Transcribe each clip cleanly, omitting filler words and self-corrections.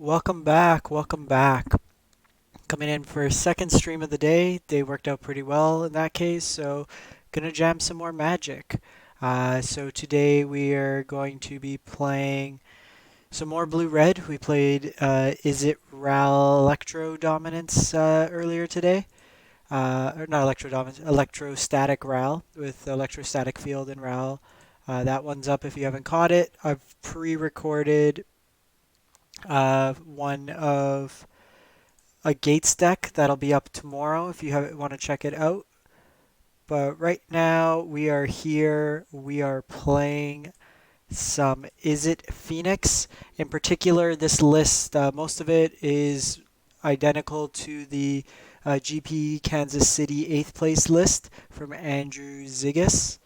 Welcome back, welcome back. Coming in for a second stream of the day. Day worked out pretty well in that case, so gonna jam some more Magic. So today we are going to be playing some more Blue-Red. We played Izzet Ral Electro Dominance earlier today. Or not Electro Dominance, Electrostatic Ral with Electrostatic Field and Ral. That one's up if you haven't caught it. I've pre-recorded one of a Gates deck that'll be up tomorrow if you want to check it out. But right now we are here. We are playing some Izzet Phoenix. In particular, this list, most of it is identical to the GP Kansas City 8th place list from Andrew Ziggis.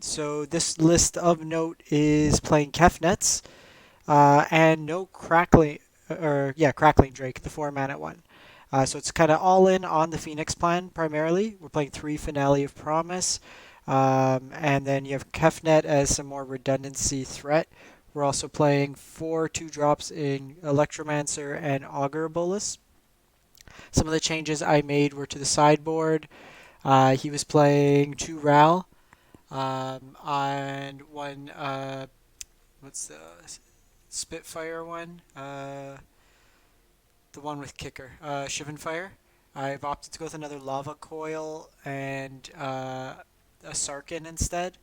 So this list of note is playing Kefnets and no Crackling Drake, the 4 mana one. So it's kind of all in on the Phoenix plan primarily. We're playing 3 Finale of Promise, and then you have Kefnet as some more redundancy threat. We're also playing 4 2-drops in Electromancer and Augur of Bolas. Some of the changes I made were to the sideboard. He was playing 2 Ral, and one, what's the Spitfire one? The one with kicker, Shivan I've opted to go with another Lava Coil and a Sarkhan instead.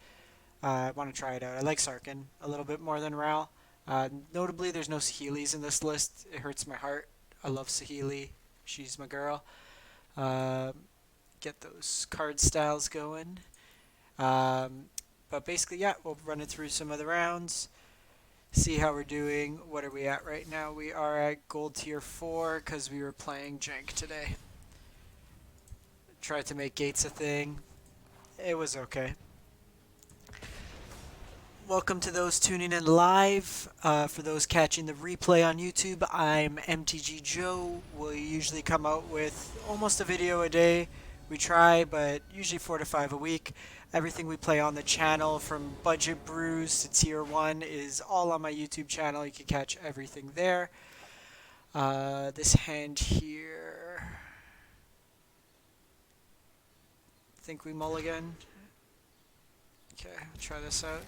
I want to try it out. I like Sarkhan a little bit more than Ral. Notably, there's no Saheelis in this list. It hurts my heart. I love Saheeli. She's my girl. Get those card styles going. But basically, yeah, we'll run it through some of the rounds. See how we're doing. What are we at right now? We are at gold tier 4 because we were playing Jank today. Tried to make Gates a thing. It was okay. Welcome to those tuning in live. For those catching the replay on YouTube, I'm MTG Joe. We usually come out with almost a video a day. We try, but usually 4 to 5 a week. Everything we play on the channel, from budget brews to tier 1, is all on my YouTube channel. You can catch everything there. This hand here, I think we mulligan. Okay, I'll try this out.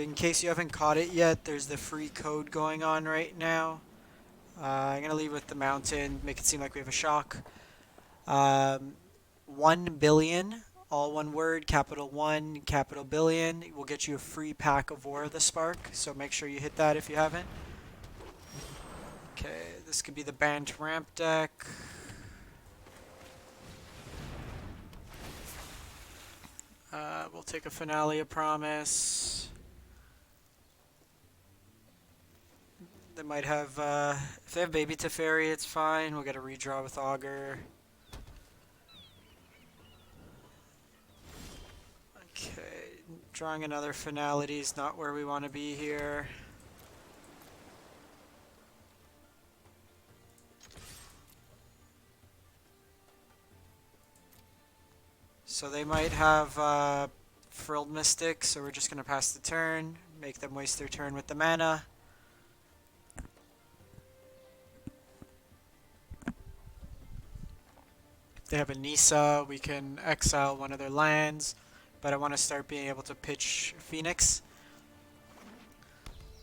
In case you haven't caught it yet, there's the free code going on right now. I'm going to leave with the mountain, make it seem like we have a shock. 1 billion, all one word, capital 1, capital billion, will get you a free pack of War of the Spark, so make sure you hit that if you haven't. Okay, this could be the Bant Ramp deck. We'll take a Finale of Promise. They might have, if they have Baby Teferi, it's fine. We'll get a redraw with Augur. Okay, drawing another Finality is not where we want to be here. So they might have Frilled Mystic, so we're just going to pass the turn, make them waste their turn with the mana. If they have a Nisa, we can exile one of their lands, but I want to start being able to pitch Phoenix.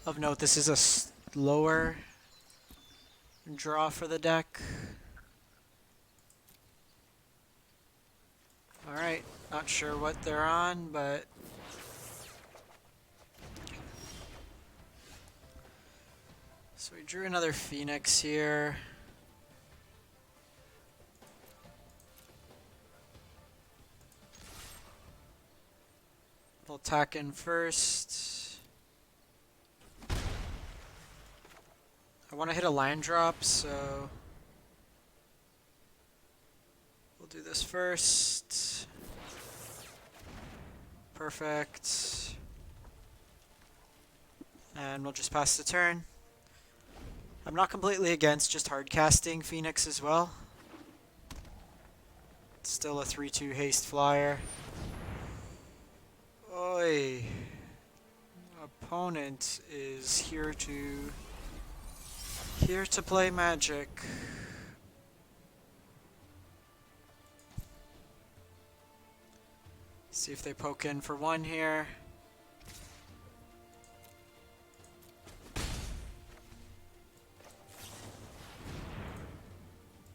Of note, this is a slower draw for the deck. Alright, not sure what they're on, but so we drew another Phoenix here. We'll attack in first. I want to hit a land drop, so we'll do this first. Perfect. And we'll just pass the turn. I'm not completely against just hard casting Phoenix as well. It's still a 3/2 haste flyer. boy. Opponent is here to play Magic. See if they poke in for one here.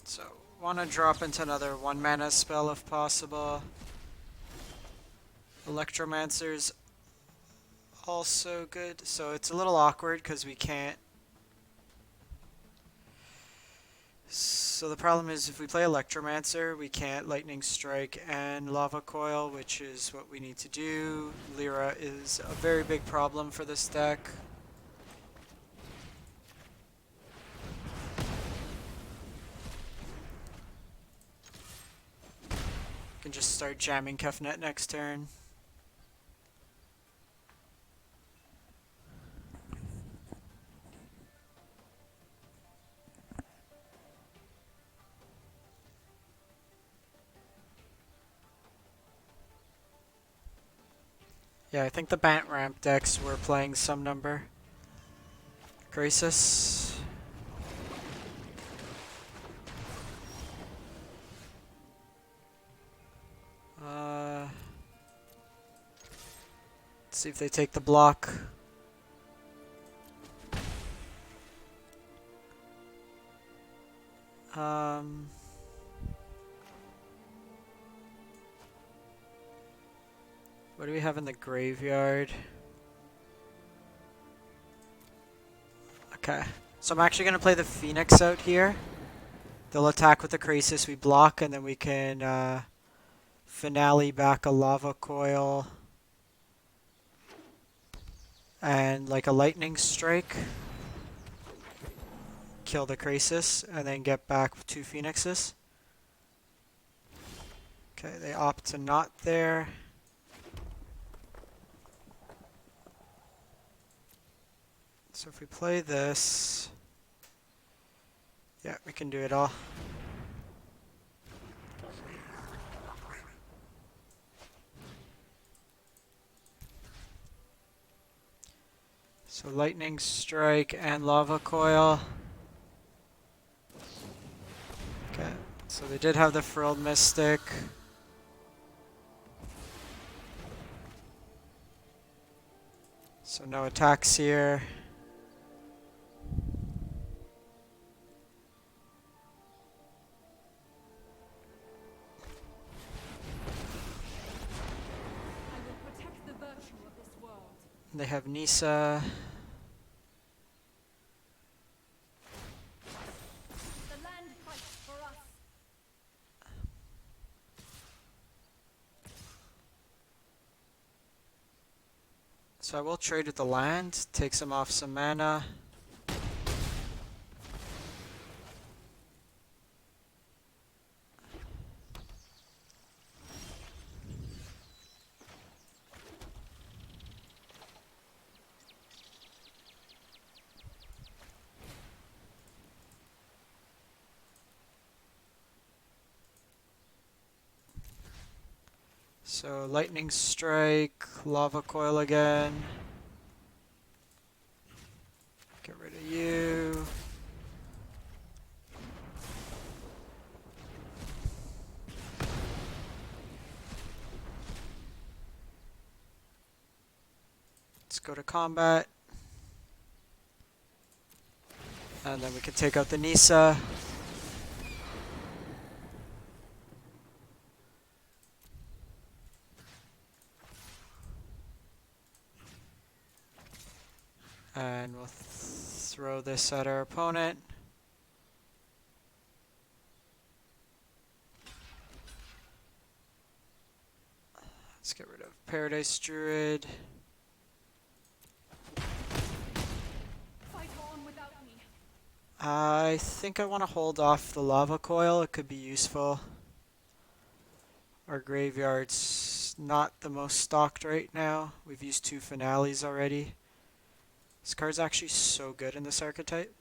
So, want to drop into another 1 mana spell if possible. Electromancer's also good, so it's a little awkward because we can't. So the problem is if we play Electromancer, we can't Lightning Strike and Lava Coil, which is what we need to do. Lyra is a very big problem for this deck. Can just start jamming Kefnet next turn. Yeah, I think the Bant Ramp decks were playing some number. Graces. Let's see if they take the block. What do we have in the graveyard? Okay, so I'm actually going to play the Phoenix out here. They'll attack with the Krasis, we block, and then we can finale back a Lava Coil and like a Lightning Strike. Kill the Krasis, and then get back 2 Phoenixes. Okay, they opt to not there. So if we play this, yeah, we can do it all. So Lightning Strike and Lava Coil. Okay, so they did have the Frilled Mystic. So no attacks here. They have Nisa. The land fights for us. So I will trade with the land, takes him off some mana. So Lightning Strike, Lava Coil again. Get rid of you. Let's go to combat. And then we can take out the Nisa. And we'll throw this at our opponent. Let's get rid of Paradise Druid. Fight on without me. I think I want to hold off the Lava Coil. It could be useful. Our graveyard's not the most stocked right now. We've used 2 finales already. This card's actually so good in this archetype.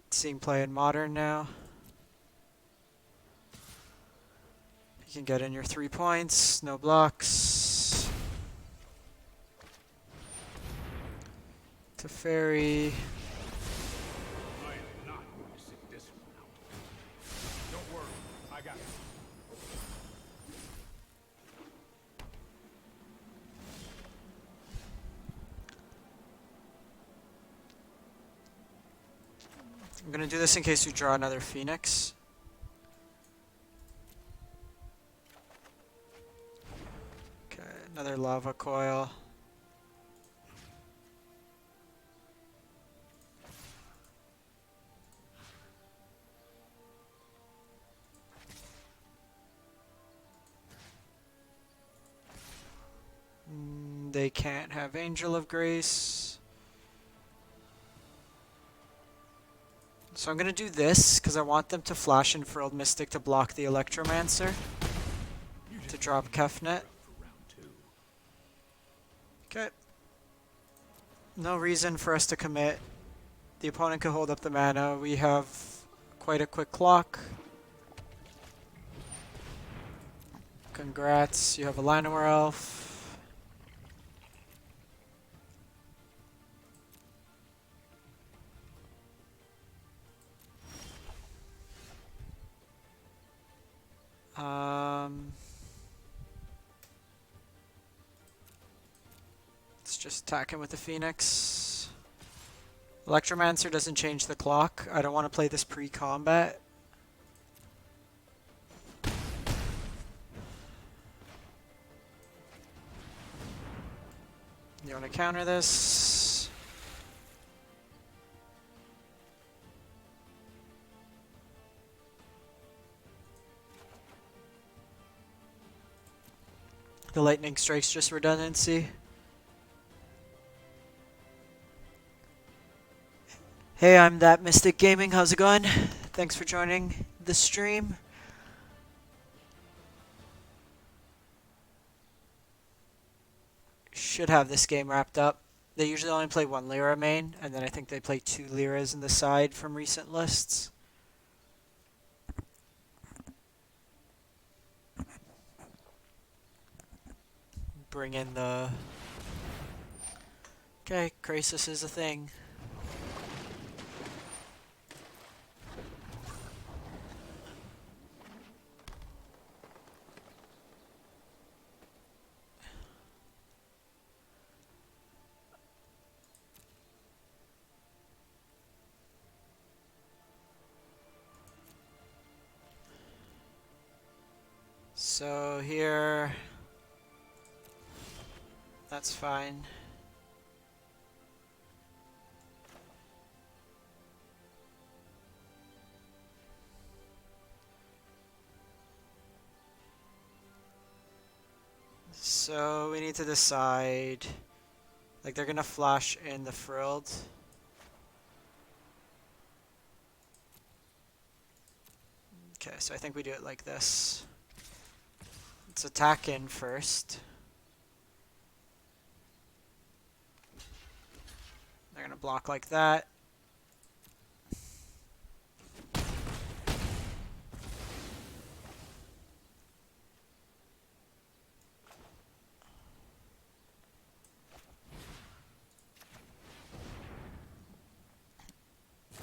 Seeing play in Modern now. can get in your 3 points, no blocks. To Fairy. I am not going to sit this one out. Don't worry, I got it. I'm gonna do this in case you draw another Phoenix. Okay, another Lava Coil. They can't have Angel of Grace. So I'm gonna do this because I want them to flash Infernal Mystic to block the Electromancer to drop Kefnet. Okay. No reason for us to commit. The opponent can hold up the mana. We have quite a quick clock. Congrats, you have a Llanowar Elf. Let's just attack him with the Phoenix. Electromancer doesn't change the clock. I don't want to play this pre-combat. You want to counter this? The lightning strike's just redundancy. Hey, I'm That Mystic Gaming. How's it going? Thanks for joining the stream. Should have this game wrapped up. They usually only play 1 Lyra main, and then I think they play 2 Lyras in the side from recent lists. Bring in the... Okay, Crisis is a thing. So here... That's fine. So we need to decide, like they're gonna flash in the Frilled. Okay, so I think we do it like this. Let's attack in first. They're gonna block like that.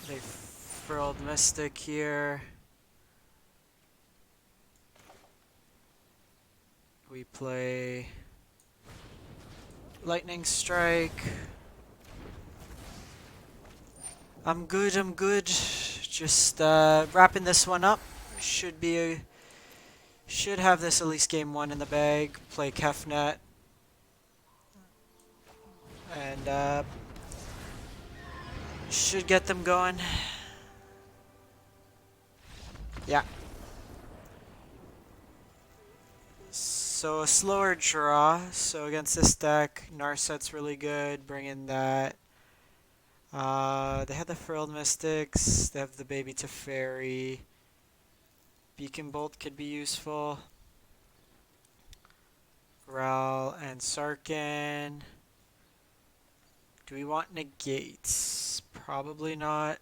They Frilled Mystic here. We play Lightning Strike. I'm good, I'm good. Just wrapping this one up. Should have this at least game 1 in the bag. Play Kefnet. And should get them going. Yeah. So a slower draw. So against this deck, Narset's really good. Bring in that. They have the Frilled Mystics. They have the Baby Teferi. Beacon Bolt could be useful. Ral and Sarkhan. Do we want Negates? Probably not.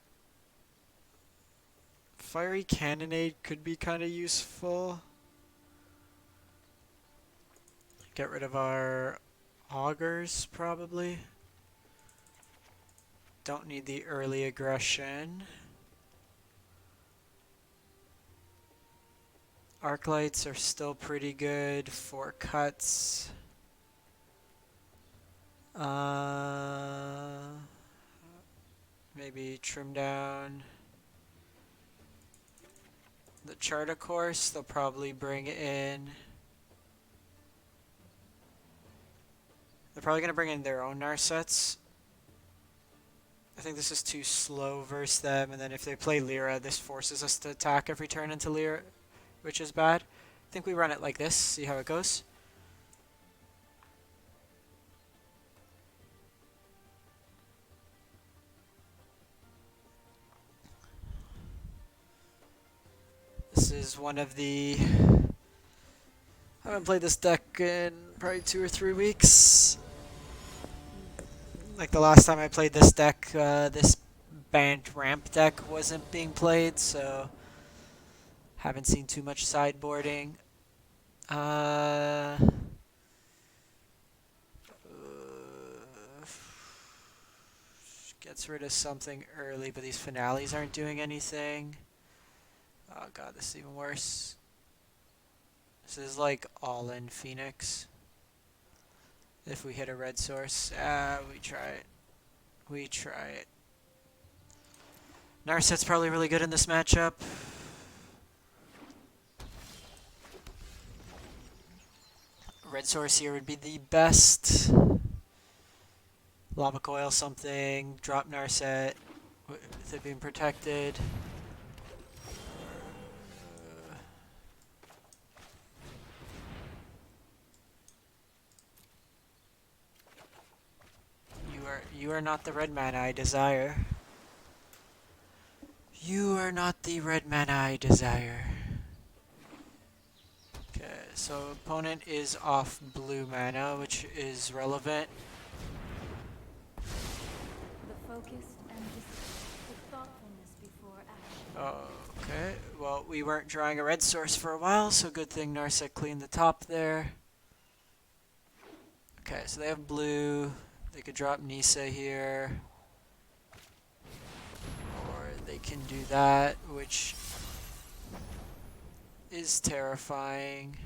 Fiery Cannonade could be kind of useful. Get rid of our augurs, probably. Don't need the early aggression. Arclights are still pretty good for cuts. Maybe trim down the Charter Course. They'll probably bring in... They're probably going to bring in their own Narsets. I think this is too slow versus them, and then if they play Lyra, this forces us to attack every turn into Lyra, which is bad. I think we run it like this, see how it goes. This is one of the... I haven't played this deck in probably 2 or 3 weeks. Like the last time I played this deck, this Bant Ramp deck wasn't being played, so haven't seen too much sideboarding. Gets rid of something early, but these finales aren't doing anything. Oh god, this is even worse. This is like all-in Phoenix. If we hit a red source, we try it. We try it. Narset's probably really good in this matchup. Red source here would be the best. Lava Coil something, drop Narset with it being protected. You are not the red mana I desire. You are not the red mana I desire. Okay, so opponent is off blue mana, which is relevant. The focus and the thoughtfulness before action. Okay, well, we weren't drawing a red source for a while, so good thing Narset cleaned the top there. Okay, so they have blue. They could drop Nisa here. Or they can do that, which is terrifying.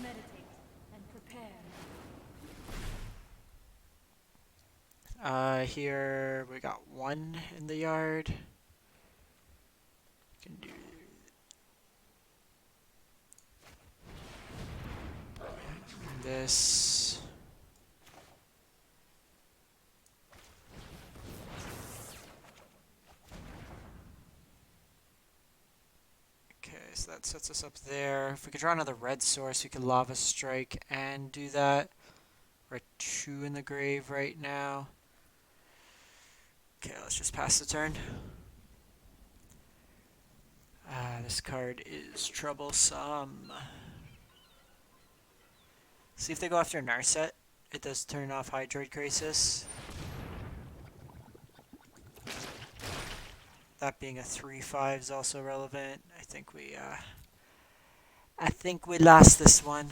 Meditate and prepare. Here we got 1 in the yard. Can do this. Okay, so that sets us up there. If we could draw another red source, we could Lava Strike and do that. We're at 2 in the grave right now. Okay, let's just pass the turn. This card is troublesome. See if they go after Narset. It does turn off Hydroid Crisis. That being a 3/5 is also relevant. I think we lost this one.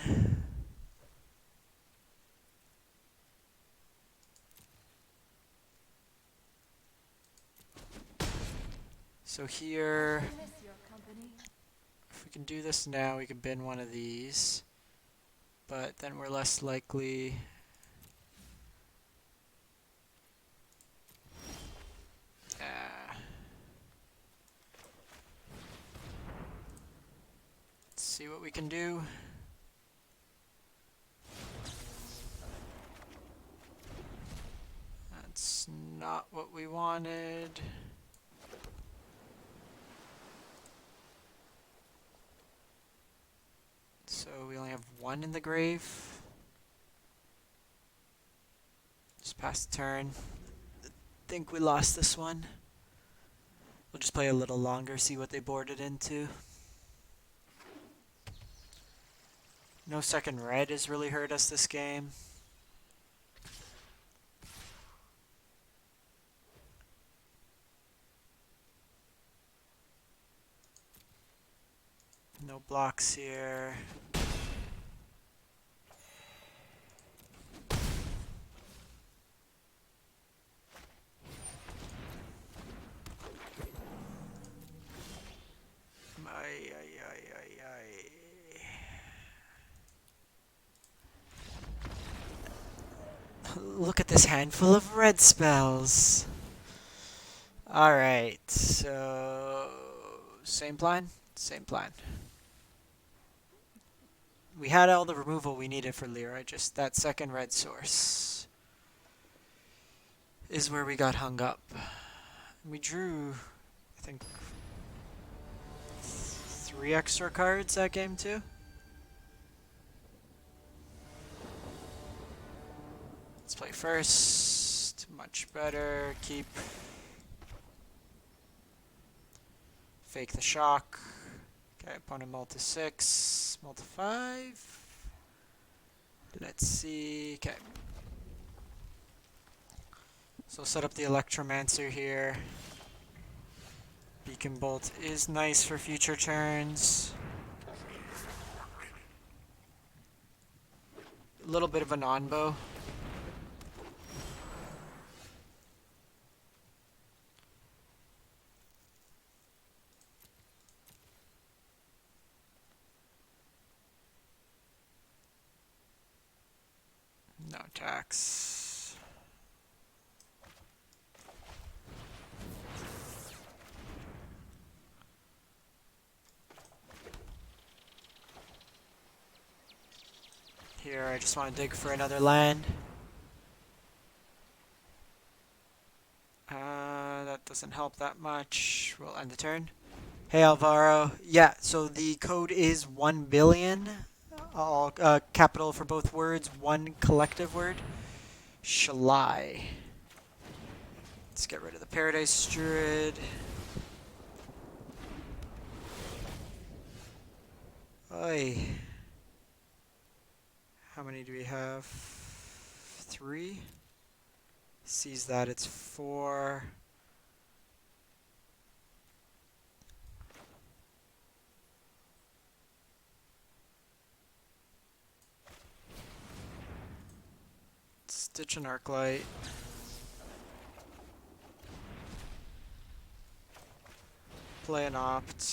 So here, Miss your company. if we can do this now, we can bin one of these. But then we're less likely. Let's see what we can do. That's not what we wanted. So we only have 1 in the grave. Just pass the turn. I think we lost this one. We'll just play a little longer, see what they boarded into. No second red has really hurt us this game. No blocks here. Ay, ay, ay, ay, ay. Look at this handful of red spells. Alright, so same plan? Same plan. We had all the removal we needed for Lyra, just that second red source is where we got hung up. We drew, I think, 3 extra cards that game too. Let's play first. Much better. Keep. Fake the shock. Okay, opponent mull to 6. Mull to 5. Let's see. Okay. So set up the Electromancer here. Beacon Bolt is nice for future turns. A little bit of a non-bow. No tax. Here, I just want to dig for another land. That doesn't help that much. We'll end the turn. Hey Alvaro. Yeah, so the code is 1 billion. All capital for both words, one collective word. Shalai. Let's get rid of the Paradise Druid. Oy. How many do we have? 3. Sees that it's 4. Stitch an Arclight. Play an Opt.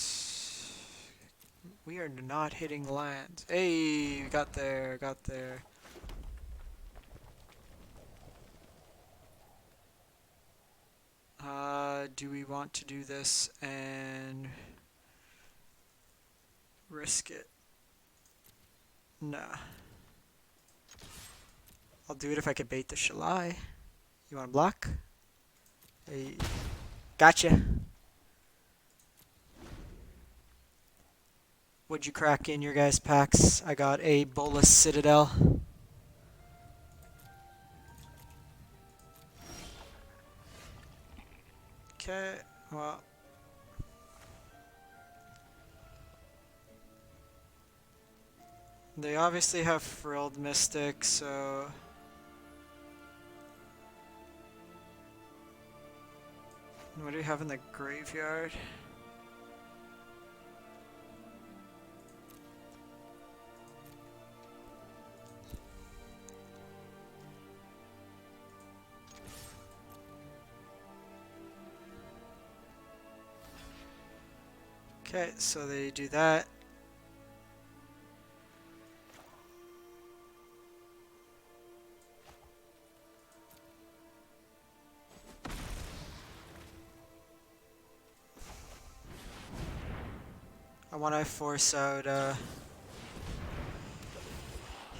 We are not hitting lands. Hey, got there, got there. Do we want to do this and risk it? Nah. I'll do it if I could bait the Shalai. You want to block? Hey, gotcha. What'd you crack in your guys' packs? I got a Bolas Citadel. Okay, well. They obviously have Frilled Mystic, so... What do we have in the graveyard? Okay, so they do that. I want to force out,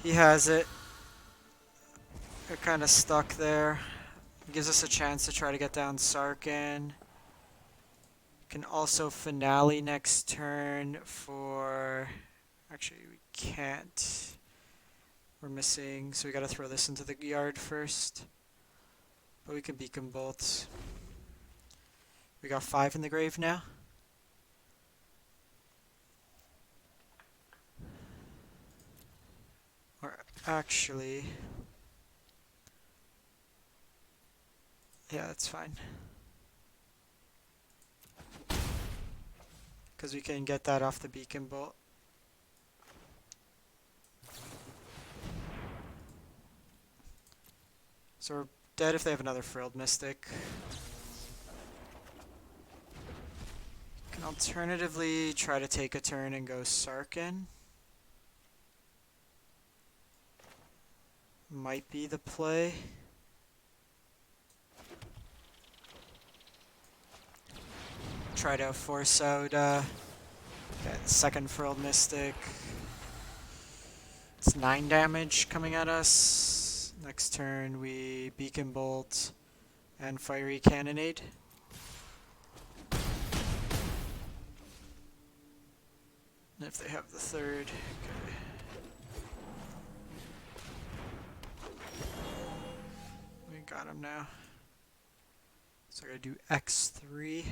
he has it. They're kind of stuck there. Gives us a chance to try to get down Sarkhan. Can also finale next turn for... Actually, we can't. We're missing, so we gotta throw this into the yard first. But we can Beacon Bolt. We got 5 in the grave now. Or actually... Yeah, that's fine. Because we can get that off the Beacon Bolt. So we're dead if they have another Frilled Mystic. Can alternatively try to take a turn and go Sarkhan. Might be the play. Try to force out second Frilled Mystic. It's 9 damage coming at us. Next turn we Beacon Bolt and Fiery Cannonade. If they have the third, okay. We got him now. So I gotta do X3.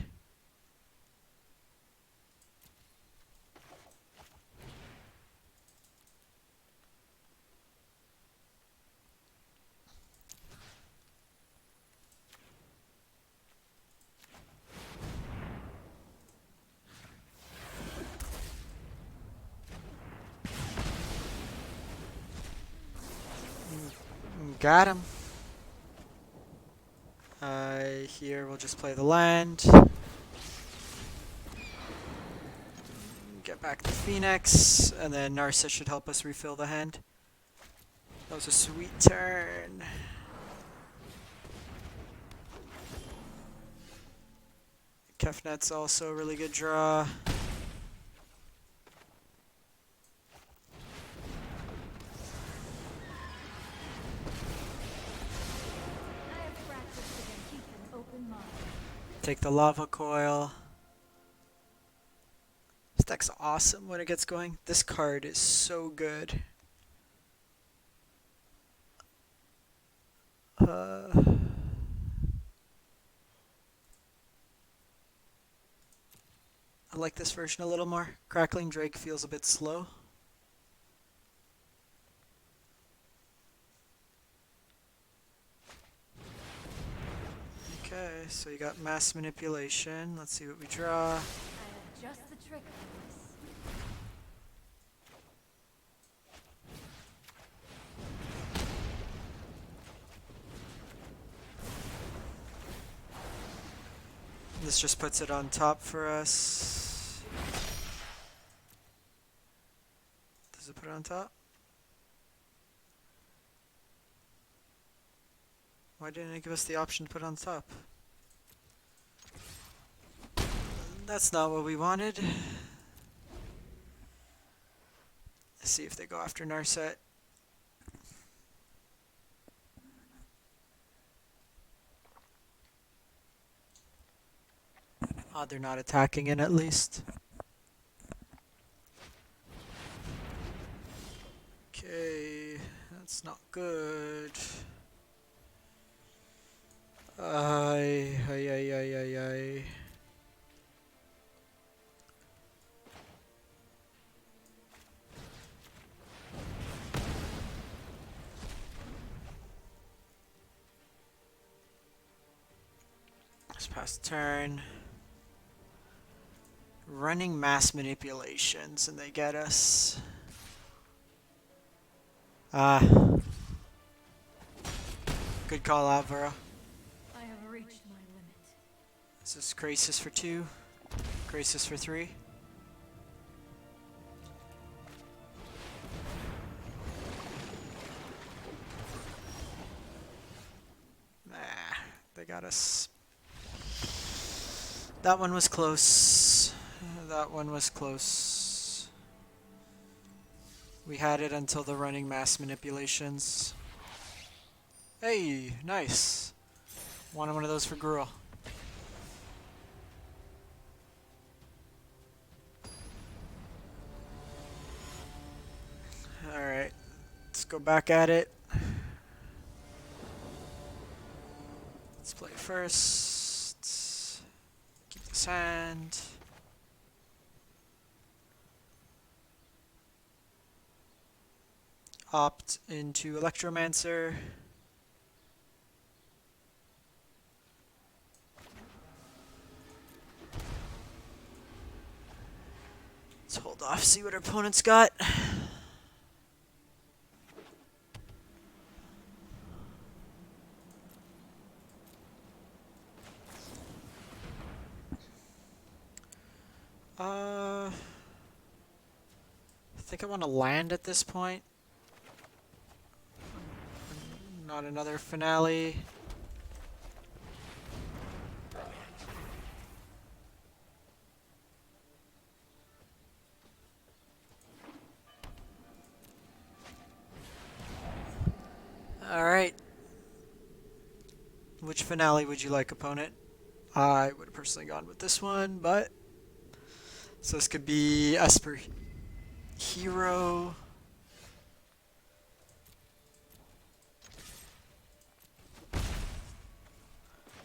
Got him. Here we'll just play the land. Get back the Phoenix, and then Narset should help us refill the hand. That was a sweet turn. Kefnet's also a really good draw. Take the Lava Coil. This deck's awesome when it gets going. This card is so good. I like this version a little more. Crackling Drake feels a bit slow. Okay, so you got Mass Manipulation. Let's see what we draw. I have just the trick for this. This just puts it on top for us. Does it put it on top? Why didn't it give us the option to put it on top? That's not what we wanted. Let's see if they go after Narset. They're not attacking it at least. Okay, that's not good. Ay. Let's pass the turn. Running Mass Manipulations and they get us. Good call out, Vera. I have reached my limit. This is Crisis for 2, Crisis for 3. They got us. That one was close. That one was close. We had it until the running Mass Manipulations. Hey, nice. Wanted one of those for Gruul. Alright, let's go back at it. Let's play first. Keep this hand. Opt into Electromancer. Let's hold off, see what our opponent's got. I think I want to land at this point. Not another finale. Alright. Which finale would you like, opponent? I would have personally gone with this one, but... So this could be Esper Hero.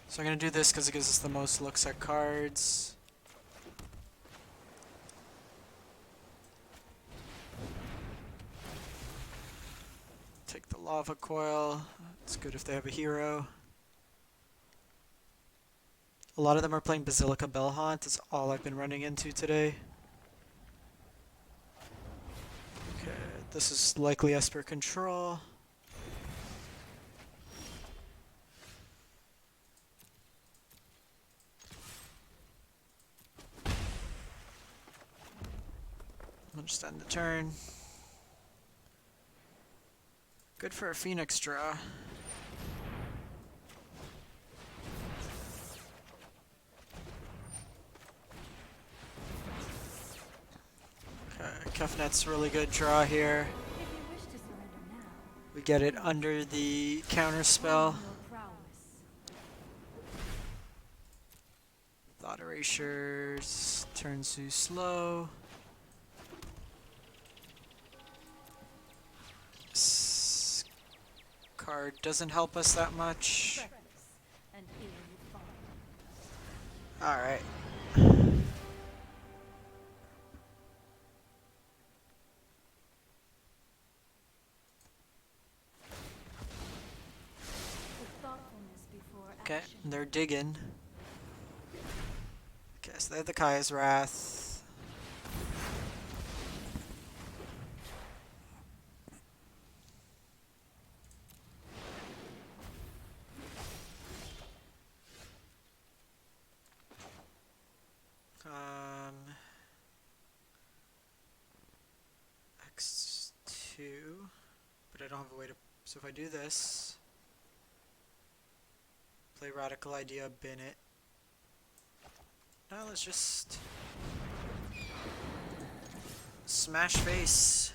So I'm going to do this because it gives us the most looks at cards. Take the Lava Coil. It's good if they have a hero. A lot of them are playing Basilica Bellhaunt. That's all I've been running into today. Okay, this is likely Esper Control. I'll just end the turn. Good for a Phoenix draw. Okay, Kefnet's really good draw here. If you wish to surrender now, We get it under the counter spell. your prowess. Thought Erasures turns too slow. This card doesn't help us that much. Practice, and here you fall. Alright. With thoughtfulness before Okay, action. they're digging. Okay, so they have the Kaya's Wrath. X2, but I don't have a way to, so if I do this, play Radical Idea, bin it. Now let's just smash face.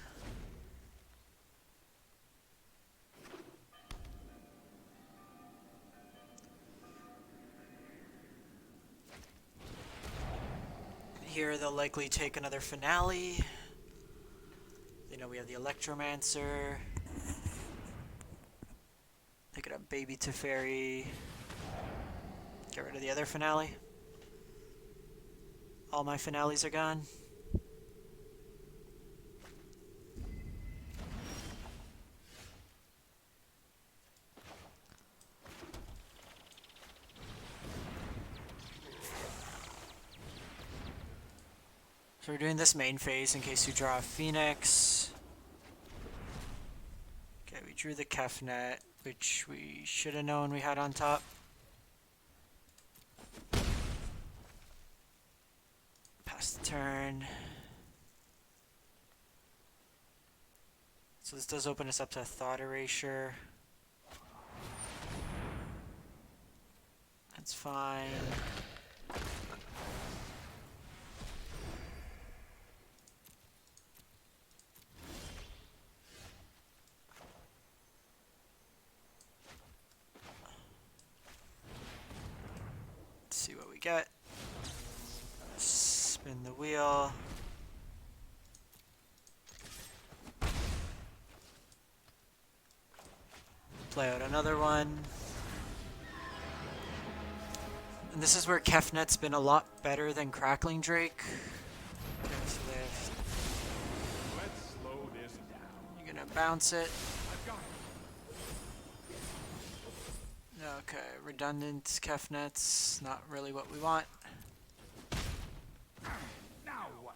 Here they'll likely take another finale. You know, we have the Electromancer. They could have Baby Teferi. Get rid of the other finale. All my finales are gone. So we're doing this main phase in case you draw a Phoenix. Okay, we drew the Kefnet, which we should have known we had on top. Pass the turn. So this does open us up to Thought Erasure. That's fine. Let's see what we get. Spin the wheel. Play out another one. And this is where Kefnet's been a lot better than Crackling Drake. Okay, so they have, Let's slow this down. you're gonna bounce it. I've got it. Okay, redundant Kefnet's not really what we want. Now what?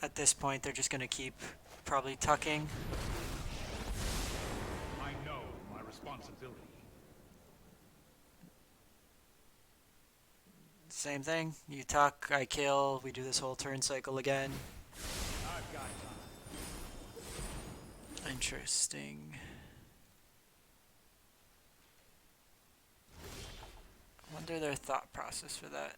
At this point, they're just gonna keep probably tucking. responsibility. Same thing. You tuck, I kill, we do this whole turn cycle again. I've got time. Interesting. I wonder their thought process for that.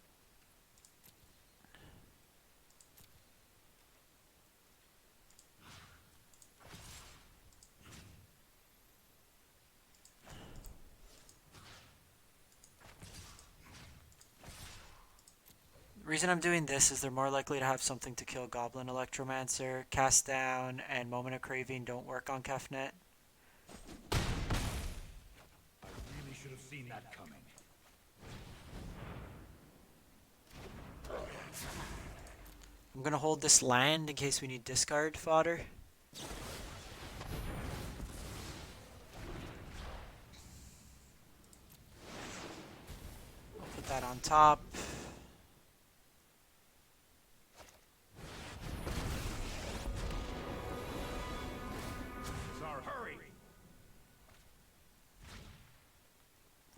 The reason I'm doing this is they're more likely to have something to kill Goblin Electromancer. Cast Down and Moment of Craving don't work on Kefnet. I really should have seen that coming. I'm gonna hold this land in case we need discard fodder. I'll put that on top. Hurry!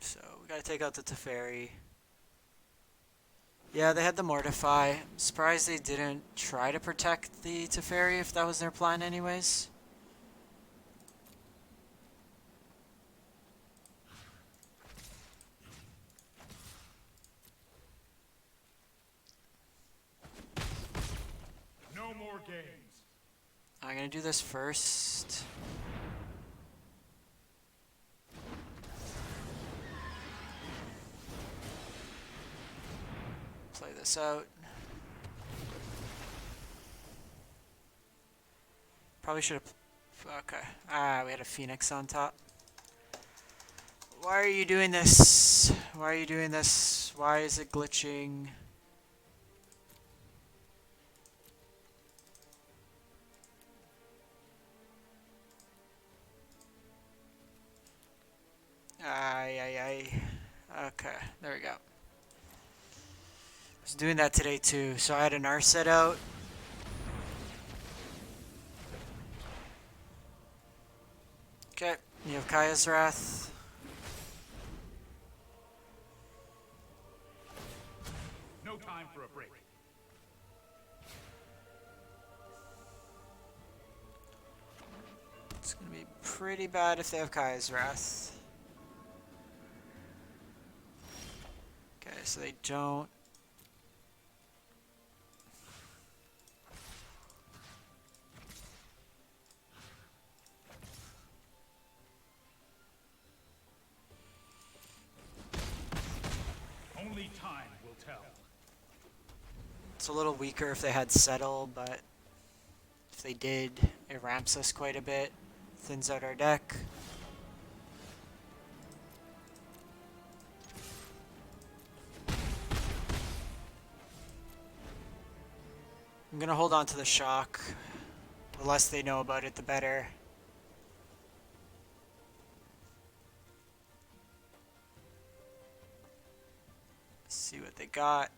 So we gotta take out the Teferi. Yeah, they had the Mortify. I'm surprised they didn't try to protect the Teferi if that was their plan anyways. No more games. I'm gonna do this first. Play this out. Probably should have... Okay. Ah, we had a Phoenix on top. Why are you doing this? Why are you doing this? Why is it glitching? Ay. Okay, there we go. I was doing that today too. So I had an Narset out. Okay, you have Kaya's Wrath. No time for a break. It's gonna be pretty bad if they have Kaya's Wrath. Okay, so they don't. Only time will tell. It's a little weaker if they had Settle, but if they did, it ramps us quite a bit. Thins out our deck. I'm gonna hold on to the shock. The less they know about it, the better. See what they got.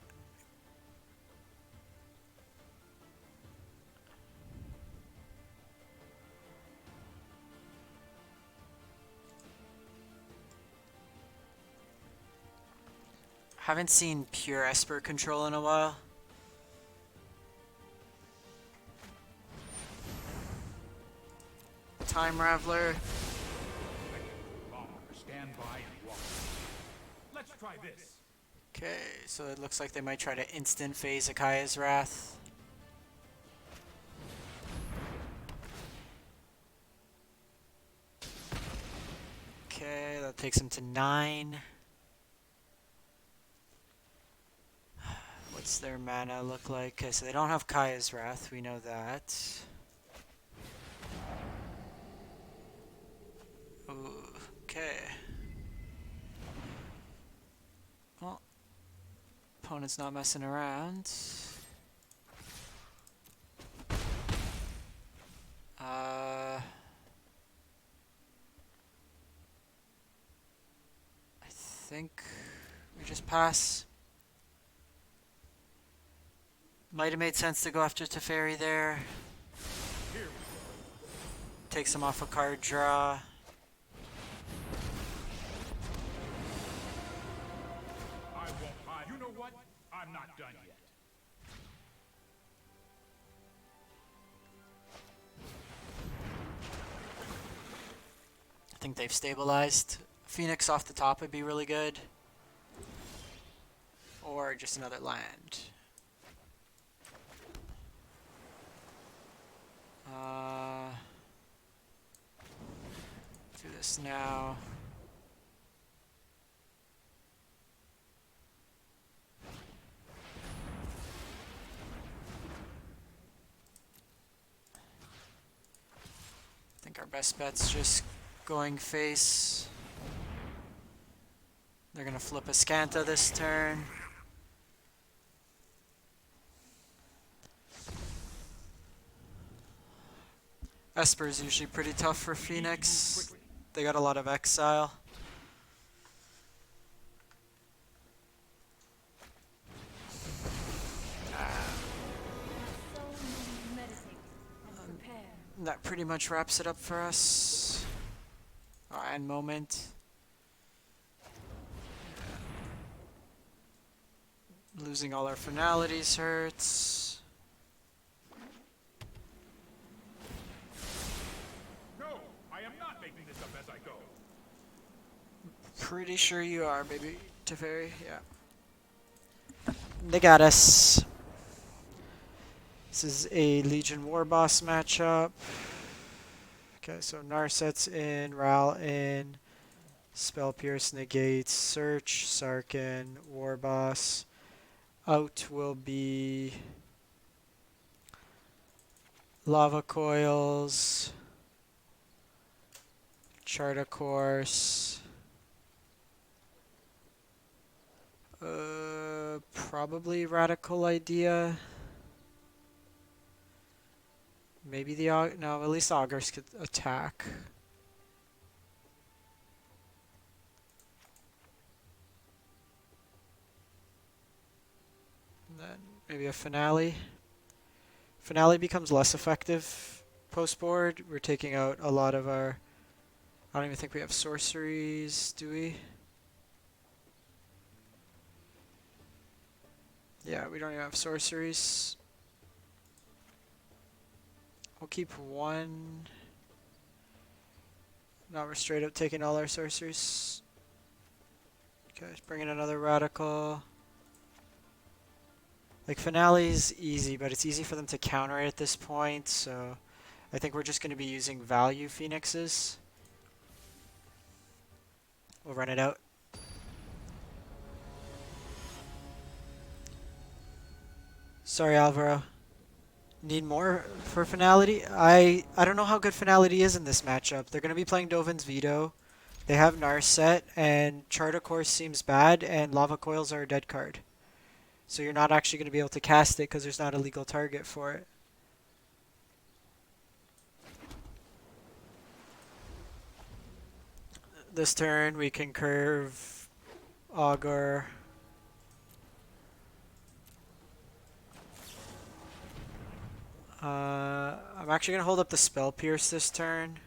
Haven't seen pure Esper Control in a while. Time Raveler. Stand by and watch. Let's try this. Okay, so it looks like they might try to instant phase Akaya's Wrath. Okay, that takes him to 9. What's their mana look like? Okay, so they don't have Kaya's Wrath, we know that. Ooh, okay. Well, opponent's not messing around. I think we just pass. Might have made sense to go after Teferi there. Takes him off a card draw. what? I'm not done yet. I think they've stabilized. Phoenix off the top would be really good. Or just another land. Do this now. I think our best bet's just going face. They're gonna flip Azcanta this turn. Esper is usually pretty tough for Phoenix. They got a lot of exile. So meditate and prepare. That pretty much wraps it up for us. Oh, and moment. Losing all our finalities hurts. No, I am not making this up as I go. Pretty sure you are, baby. Teferi, yeah. They got us. This is a Legion Warboss matchup. Okay, so Narset's in, Ral in, Spell Pierce, Negate, Search, Sarkhan, Warboss. Out will be Lava Coils, Charta Course, probably Radical Idea. Maybe the no, at least Augurs could attack. And then maybe a Finale. Finale becomes less effective post-board. We're taking out a lot of our... I don't even think we have sorceries, do we? Yeah, we don't even have sorceries. We'll keep one. Now we're straight up taking all our sorceries. Okay, let's bring in another Radical. Like, Finale's easy, but it's easy for them to counter it at this point, so I think we're just going to be using value Phoenixes. We'll run it out. Sorry, Alvaro. Need more for Finality? I don't know how good Finality is in this matchup. They're going to be playing Dovin's Veto. They have Narset, and Charta Course seems bad, and Lava Coils are a dead card. So you're not actually going to be able to cast it because there's not a legal target for it. This turn we can curve Augur. I'm actually going to hold up the Spell Pierce this turn.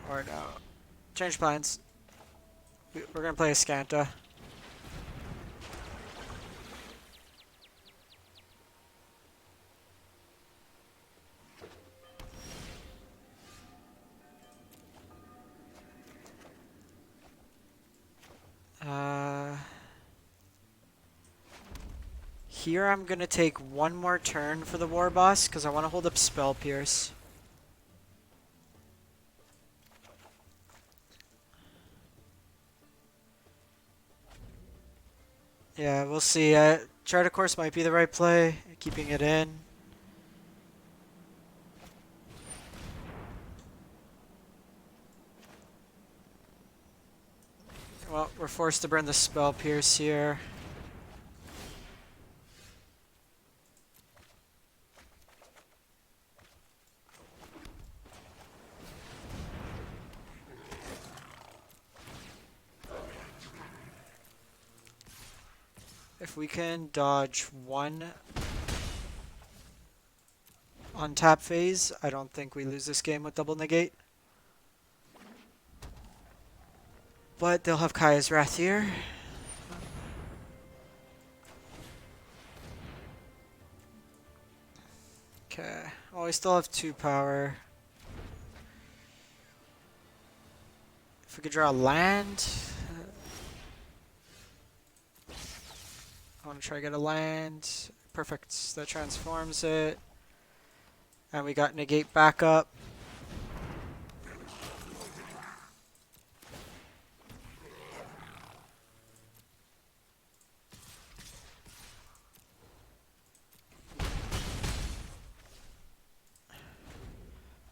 Or no. Change plans. We're going to play Azcanta. Here I'm going to take one more turn for the Warboss because I want to hold up Spell Pierce. Yeah, we'll see. Charta Course might be the right play, keeping it in. Well, we're forced to burn the Spell Pierce here. If we can dodge one on tap phase, I don't think we lose this game with double negate. But they'll have Kaya's Wrath here. Okay. Oh, we still have 2 power. If we could draw land. I want to try to get a land. Perfect. That transforms it. And we got Negate back up.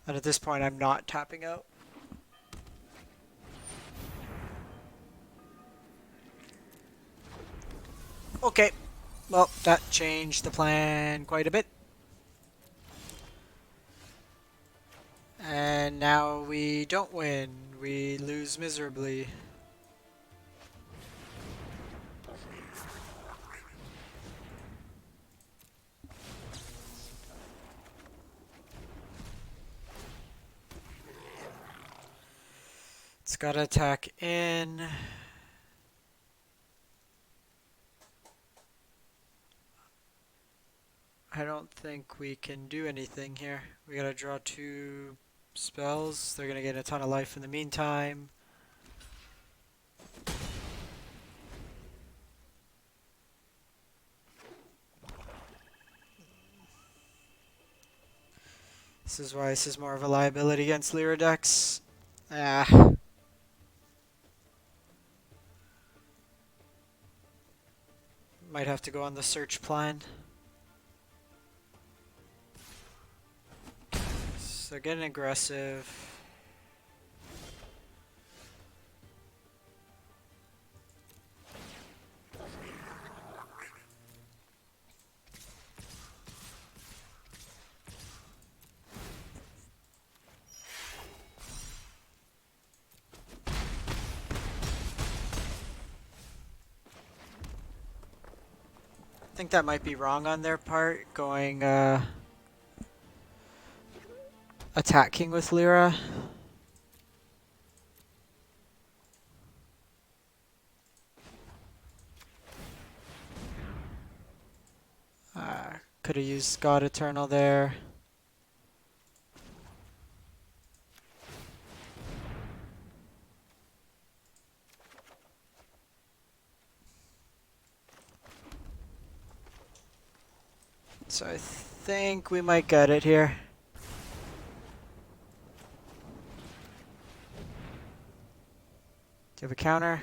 And at this point, I'm not tapping out. Okay. Well, that changed the plan quite a bit. And now we don't win. We lose miserably. It's got to attack in. I don't think we can do anything here. We gotta draw 2 spells. They're gonna get a ton of life in the meantime. This is why this is more of a liability against Lyra decks. Ah. Might have to go on the search plan. So getting aggressive. I think that might be wrong on their part, going attacking with Lyra. Could have used God-Eternal there. So I think we might get it here. Do you have a counter?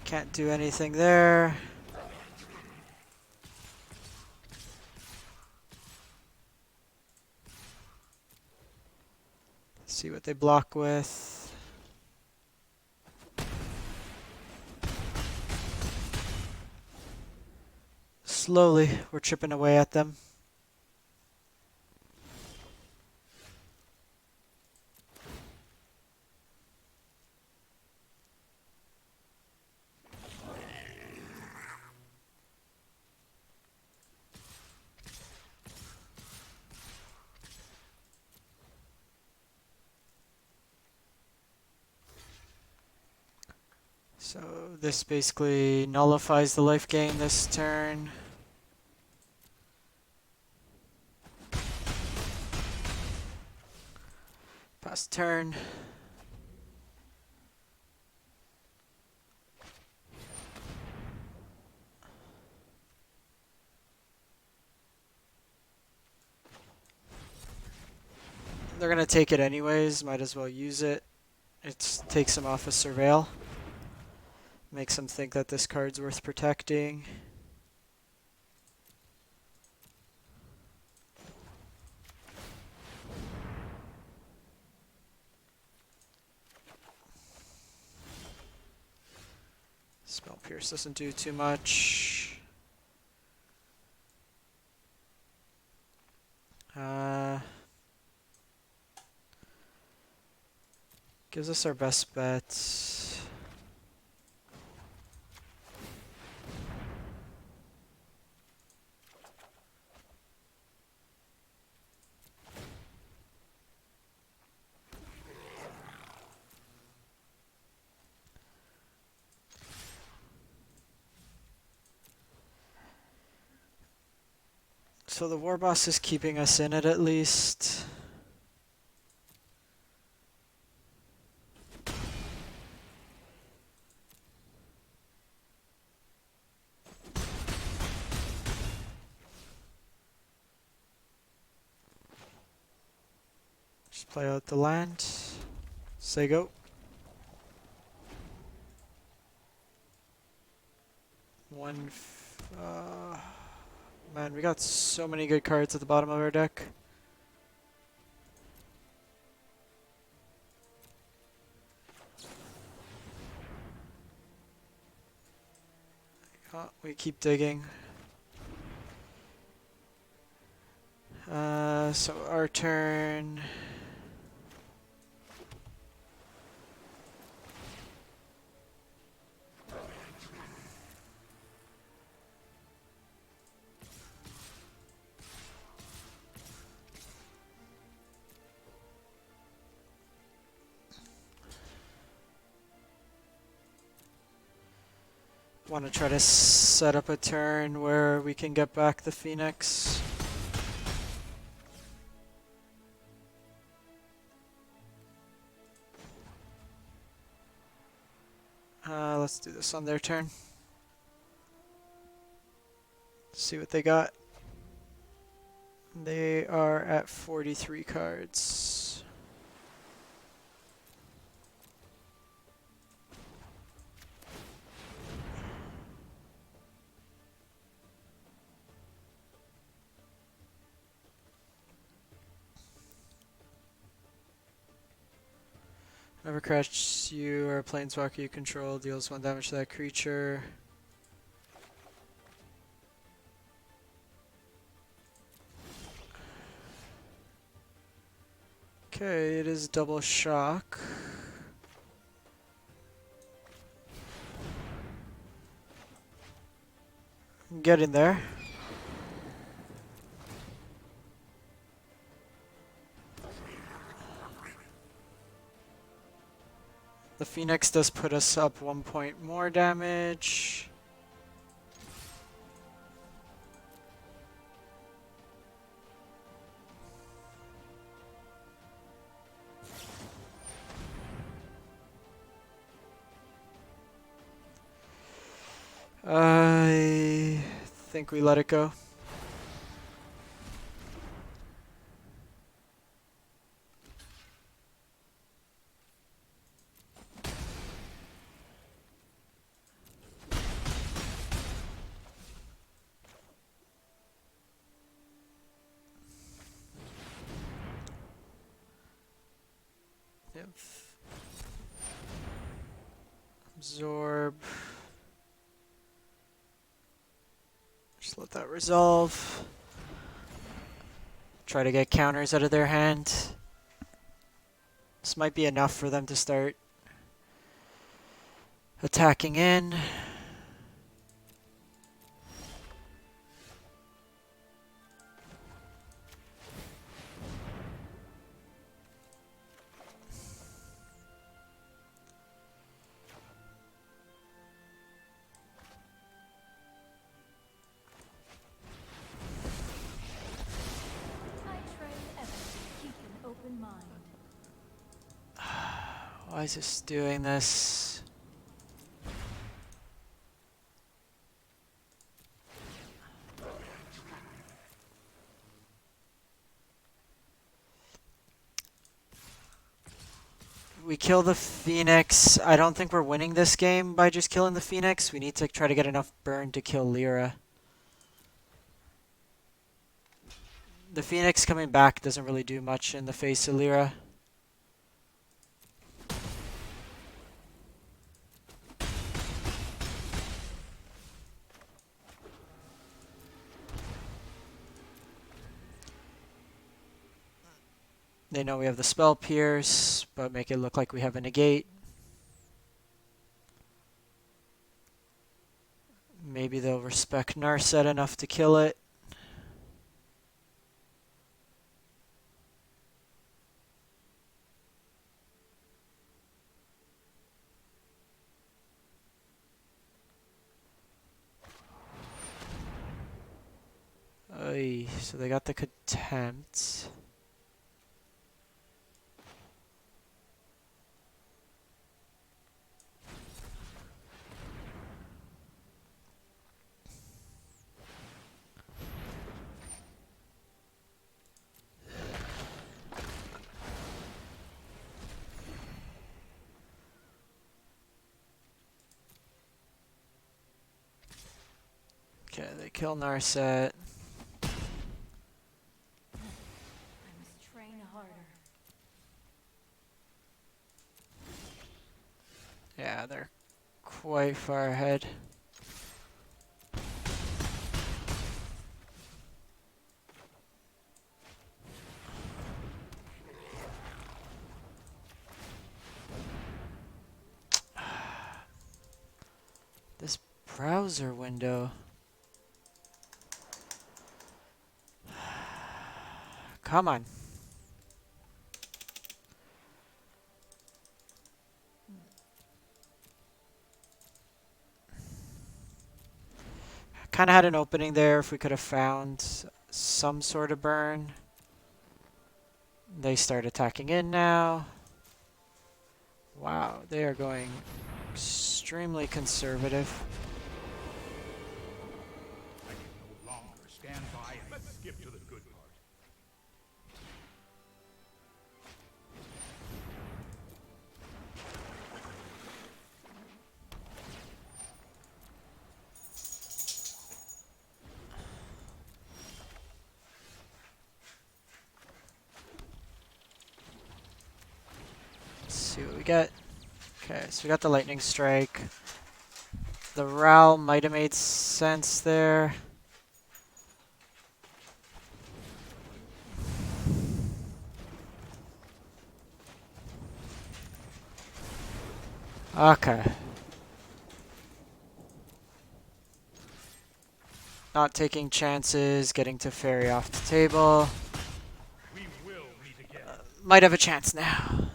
Can't do anything there. See what they block with. Slowly, we're chipping away at them. So this basically nullifies the life gain this turn. Pass turn. They're gonna take it anyways, might as well use it. It takes them off a surveil. Makes them think that this card's worth protecting. Spell Pierce doesn't do too much. Gives us our best bet. So the Warboss is keeping us in it at least. Just play out the land. Say go. Man, we got so many good cards at the bottom of our deck. Oh, we keep digging. So our turn. Want to try to set up a turn where we can get back the Phoenix. Let's do this on their turn. See what they got. They are at 43 cards. Whenever crash you or a planeswalker you control deals 1 damage to that creature. Okay, it is double shock. Get in there. The Phoenix does put us up 1 point more damage. I think we let it go. Yep. Absorb. Just let that resolve. Try to get counters out of their hand. This might be enough for them to start attacking in. I train ever to keep an open mind. Why is this doing this? We kill the Phoenix. I don't think we're winning this game by just killing the Phoenix. We need to try to get enough burn to kill Lyra. The Phoenix coming back doesn't really do much in the face of Lyra. They know we have the Spell Pierce, but make it look like we have a Negate. Maybe they'll respect Narset enough to kill it. so they got the Contempt. Okay, they kill Narset. I must train harder. Yeah, they're quite far ahead. This browser window. Come on. Kind of had an opening there if we could have found some sort of burn. They start attacking in now. Wow, they are going extremely conservative. I can no longer stand by and let's skip to the good part. Let's see what we get. Okay, so we got the lightning strike. The Ral might have made sense there. Okay. Not taking chances, getting to Fairy off the table. We will meet again. Might have a chance now.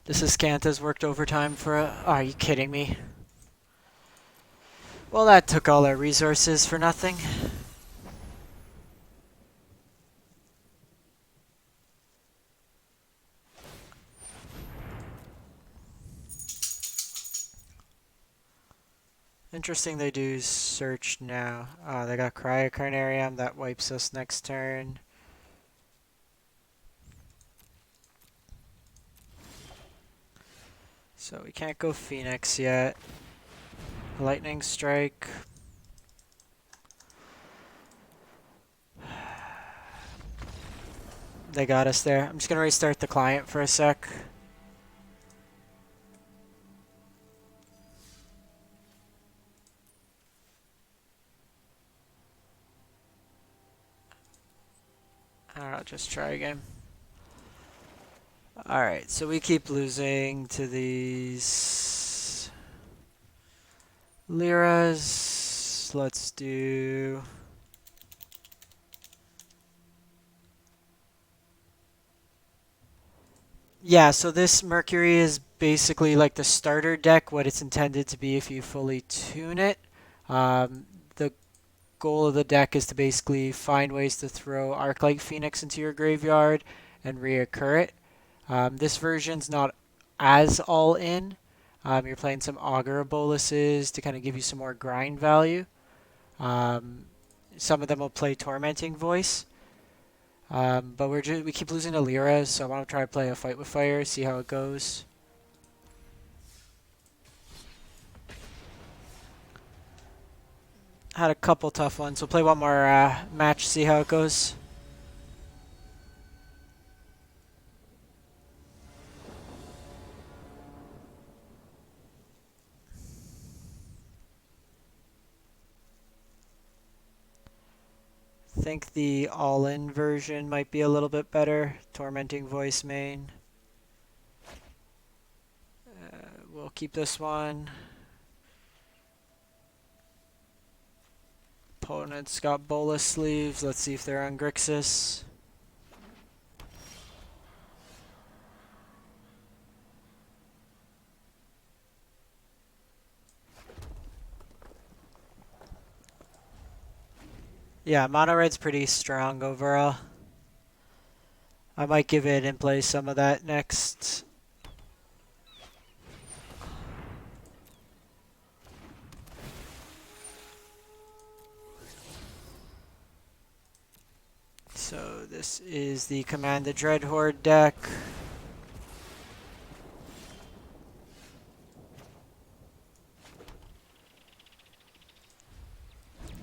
This Azcanta's worked overtime for a... Oh, are you kidding me? Well, that took all our resources for nothing. Interesting they do search now. Oh, they got Cryocarnarium. That wipes us next turn. So we can't go Phoenix yet. Lightning Strike. They got us there. I'm just going to restart the client for a sec. I'll just try again. Alright, so we keep losing to these Liras. Let's do... Yeah, so this Mercury is basically like the starter deck, what it's intended to be if you fully tune it. The goal of the deck is to basically find ways to throw Arclight Phoenix into your graveyard and reoccur it. This version's not as all in. You're playing some Augur of Bolases to kind of give you some more grind value. Some of them will play Tormenting Voice. But we keep losing to Lyra, so I want to try to play a Fight with Fire, see how it goes. Had a couple tough ones. We'll play one more match, see how it goes. I think the all-in version might be a little bit better. Tormenting Voice main. We'll keep this one. Opponent's got Bolas sleeves. Let's see if they're on Grixis. Yeah, mono red's pretty strong overall. I might give it in play some of that next. So this is the Command the Dreadhorde deck.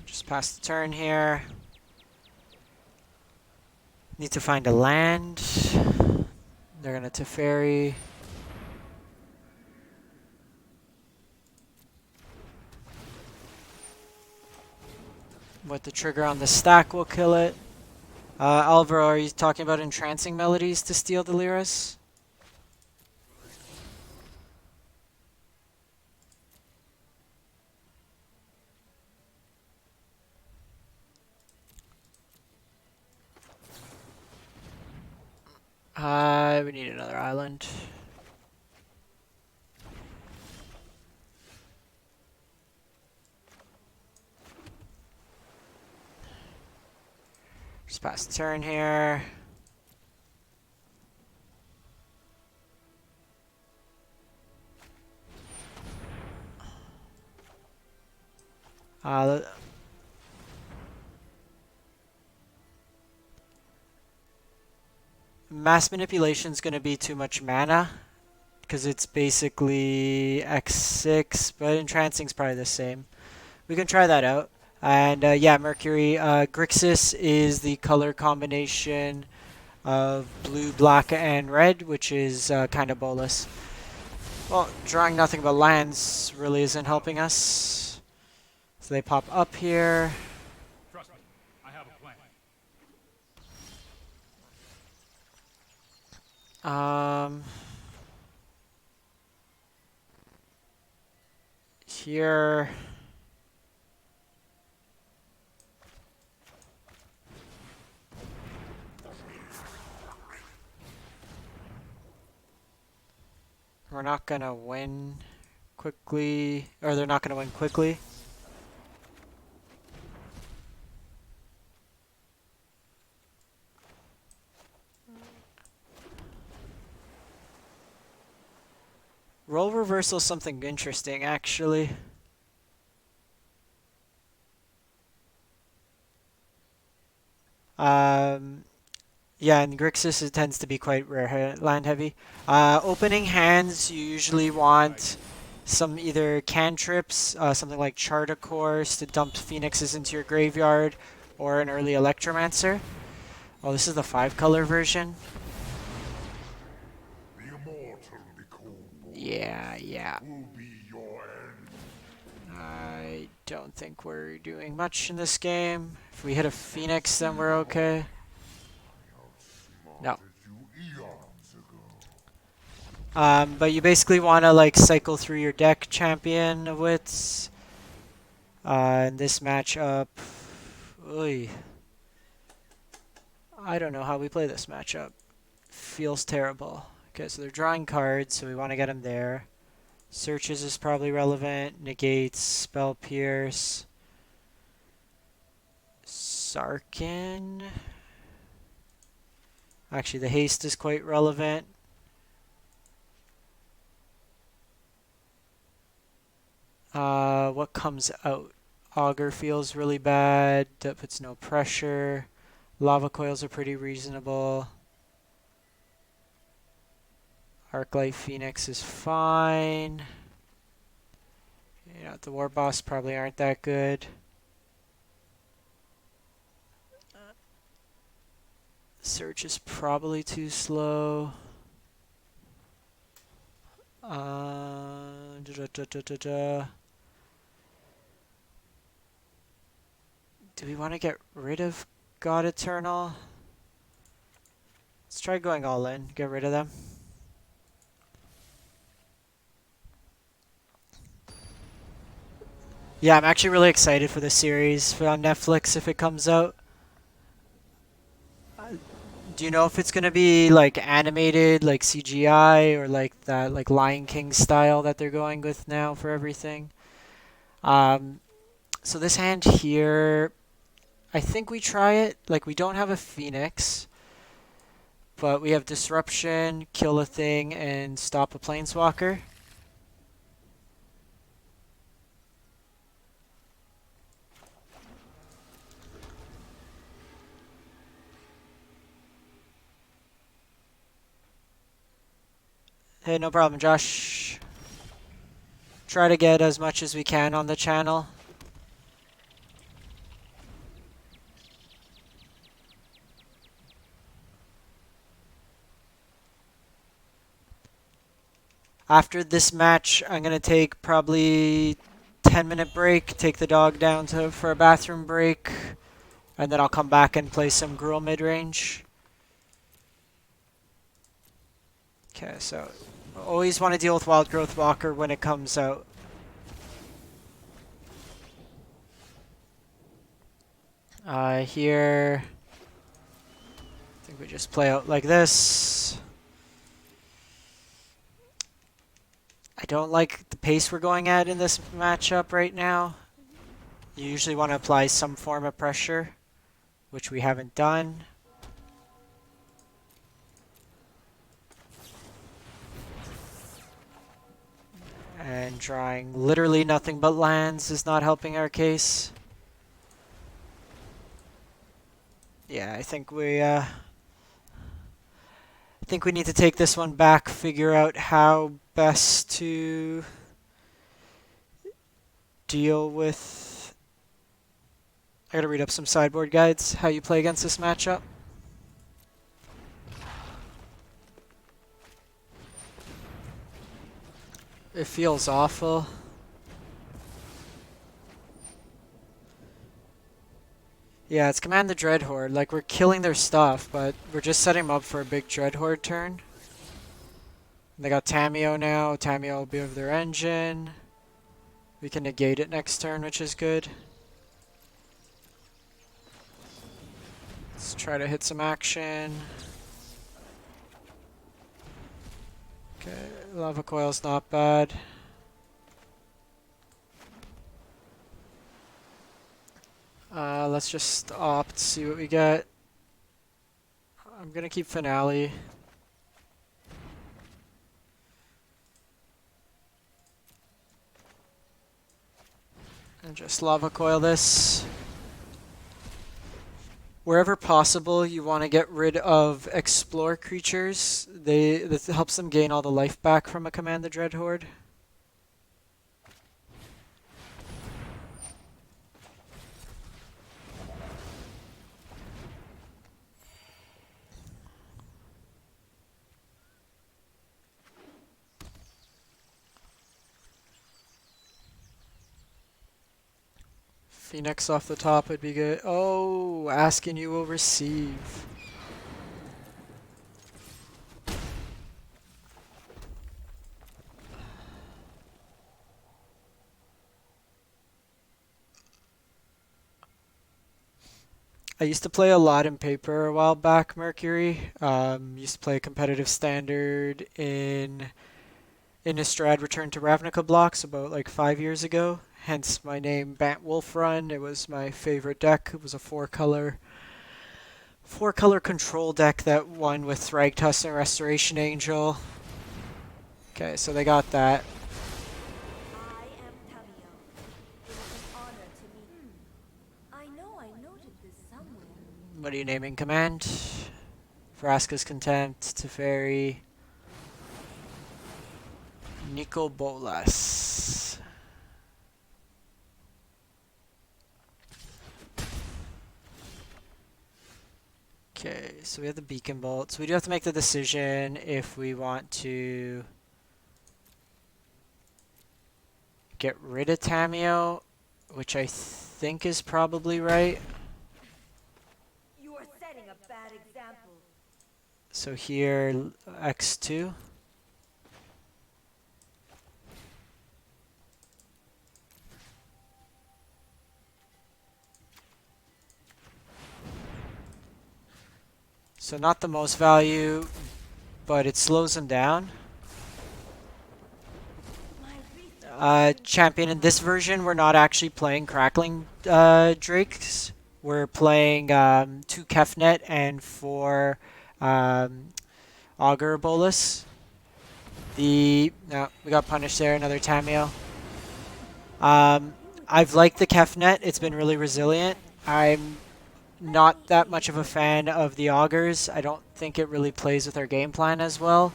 Just pass the turn here. Need to find a land. They're gonna Teferi. With the trigger on the stack will kill it. Alvaro, are you talking about entrancing melodies to steal the Lyras? We need another island. Just pass the turn here. Mass manipulation is going to be too much mana because it's basically X6, but entrancing is probably the same. We can try that out. And yeah, Mercury. Grixis is the color combination of blue, black, and red, which is kind of Bolas. Well, drawing nothing but lands really isn't helping us. So they pop up here. Trust me, I have a plan. Here. We're not gonna win quickly, or they're not gonna win quickly. Role reversal is something interesting, actually. Yeah, in Grixis it tends to be quite rare land heavy. Opening hands, you usually want some either cantrips, something like Chart a Course to dump Phoenixes into your graveyard, or an early Electromancer. Oh, this is the 5-color version. The immortal Nicole Yeah. will be your end. I don't think we're doing much in this game. If we hit a Phoenix, then we're okay. No. Eons ago. But you basically want to like cycle through your deck, champion of wits. In this matchup, oy. I don't know how we play this matchup. Feels terrible. Okay, so they're drawing cards, so we want to get them there. Searches is probably relevant. Negates, Spell Pierce. Sarkhan. Actually, the haste is quite relevant. What comes out? Augur feels really bad. That puts no pressure. Lava Coils are pretty reasonable. Arclight Phoenix is fine. You know, the Warboss probably aren't that good. Search is probably too slow. Do we want to get rid of God-Eternal? Let's try going all in. Get rid of them. Yeah, I'm actually really excited for this series on Netflix if it comes out. Do you know if it's gonna be like animated, like CGI, or like that like Lion King style that they're going with now for everything? So this hand here, I think we try it. Like, we don't have a Phoenix, but we have Disruption, kill a thing, and stop a Planeswalker. Hey, no problem, Josh. Try to get as much as we can on the channel. After this match, I'm going to take probably 10-minute break, take the dog down for a bathroom break, and then I'll come back and play some Gruul mid-range. Okay, so always want to deal with Wild Growth Walker when it comes out. Here, I think we just play out like this. I don't like the pace we're going at in this matchup right now. You usually want to apply some form of pressure, which we haven't done. And drawing literally nothing but lands is not helping our case. Yeah, I think we need to take this one back, figure out how best to deal with... I gotta read up some sideboard guides, how you play against this matchup. It feels awful. Yeah, it's Command the Dreadhorde. Like, we're killing their stuff, but we're just setting them up for a big Dreadhorde turn. They got Tamiyo now. Tamiyo will be over their engine. We can negate it next turn, which is good. Let's try to hit some action. Okay, Lava Coil's not bad. Let's just opt, see what we get. I'm gonna keep Finale. And just Lava Coil this. Wherever possible, you want to get rid of Explore creatures. This helps them gain all the life back from a Command the Dreadhorde. Phoenix off the top would be good. Oh, asking you will receive. I used to play a lot in paper a while back, Mercury. Used to play competitive standard in Innistrad Return to Ravnica blocks about like 5 years ago. Hence my name, Bant Run. It was my favorite deck. It was a four-color control deck that won with Thragtusk and Restoration Angel. Okay, so they got that. I am Tamiyo. It is an honor to meet you. I know I noted this somewhere. What are you naming command? Vraska's Contempt, Teferi, Nico Bolas. Okay, so we have the Beacon Bolt. So we do have to make the decision if we want to get rid of Tamiyo, which I think is probably right. You are setting a bad example. So here, X2. So not the most value, but it slows them down. Champion, in this version, we're not actually playing Crackling Drakes. We're playing 2 Kefnet and 4 um, Augur of Bolas. No, we got punished there, another Tamio. I've liked the Kefnet, it's been really resilient. I'm not that much of a fan of the Augurs. I don't think it really plays with our game plan as well.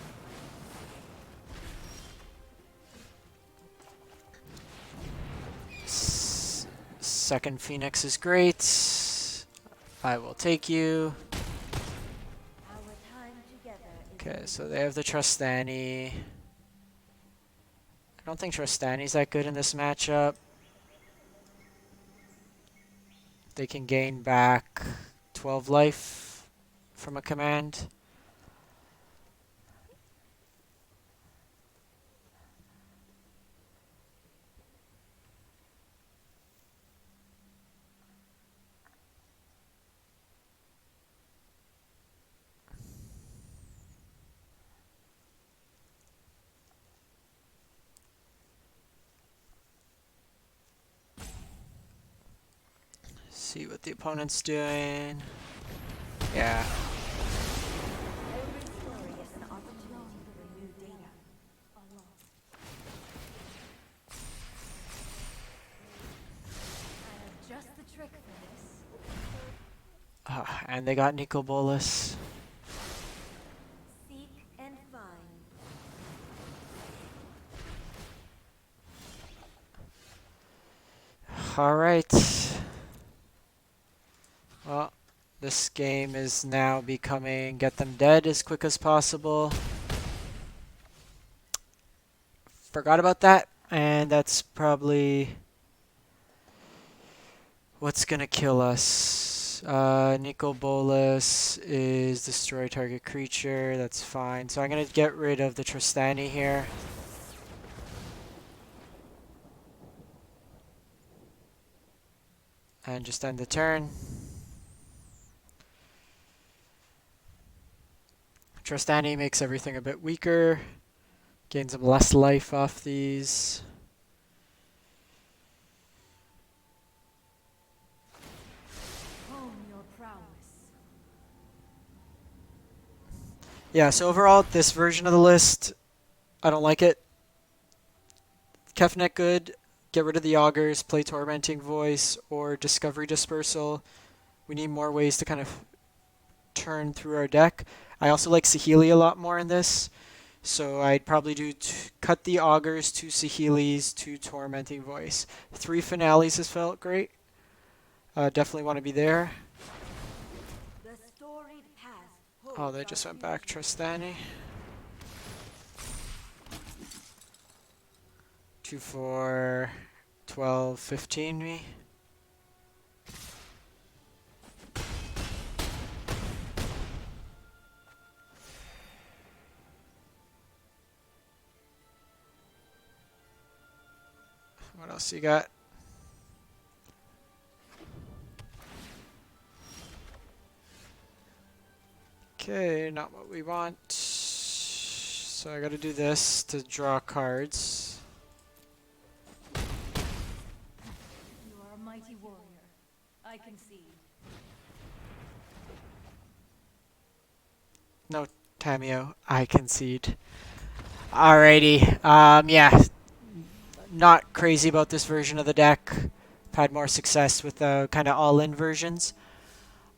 Second Phoenix is great. I will take you. Okay, so they have the Trustani. I don't think Trustani's that good in this matchup. They can gain back 12 life from a command. See what the opponent's doing. Yeah. And they got Nico Bolas. Seek and find. Alright. Well, this game is now becoming get them dead as quick as possible. Forgot about that, and that's probably what's gonna kill us. Nico Bolas is destroy target creature, that's fine. So I'm gonna get rid of the Tristani here. And just end the turn. Tristani makes everything a bit weaker. Gains some less life off these. Yeah, so overall, this version of the list, I don't like it. Kefnet good. Get rid of the Augurs, play Tormenting Voice or Discovery Dispersal. We need more ways to kind of turn through our deck. I also like Saheeli a lot more in this. So I'd probably do cut the Augurs, 2 Saheelis, 2 Tormenting Voice. 3 Finales has felt great. Definitely want to be there. Oh, they just went back Tristani. 2, 4, 12, 15 me. What else you got? Okay, not what we want. So I gotta do this to draw cards. You are a mighty warrior. I concede. No, Tamio, I concede. Alrighty, yeah. Not crazy about this version of the deck. I've had more success with the kind of all-in versions.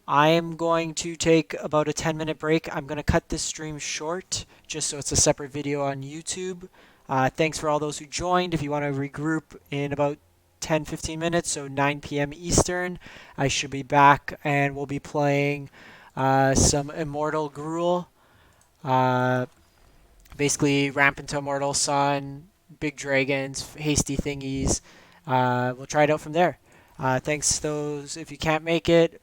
I am going to take about a 10-minute break. I'm going to cut this stream short just so it's a separate video on YouTube. Thanks for all those who joined. If you want to regroup in about 10-15 minutes, so 9 p.m. Eastern, I should be back and we'll be playing some Immortal Gruul. Basically, ramp into Immortal Sun, big dragons, hasty thingies. We'll try it out from there. Thanks those if you can't make it.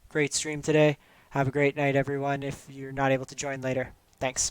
Great stream today. Have a great night, everyone, if you're not able to join later. Thanks.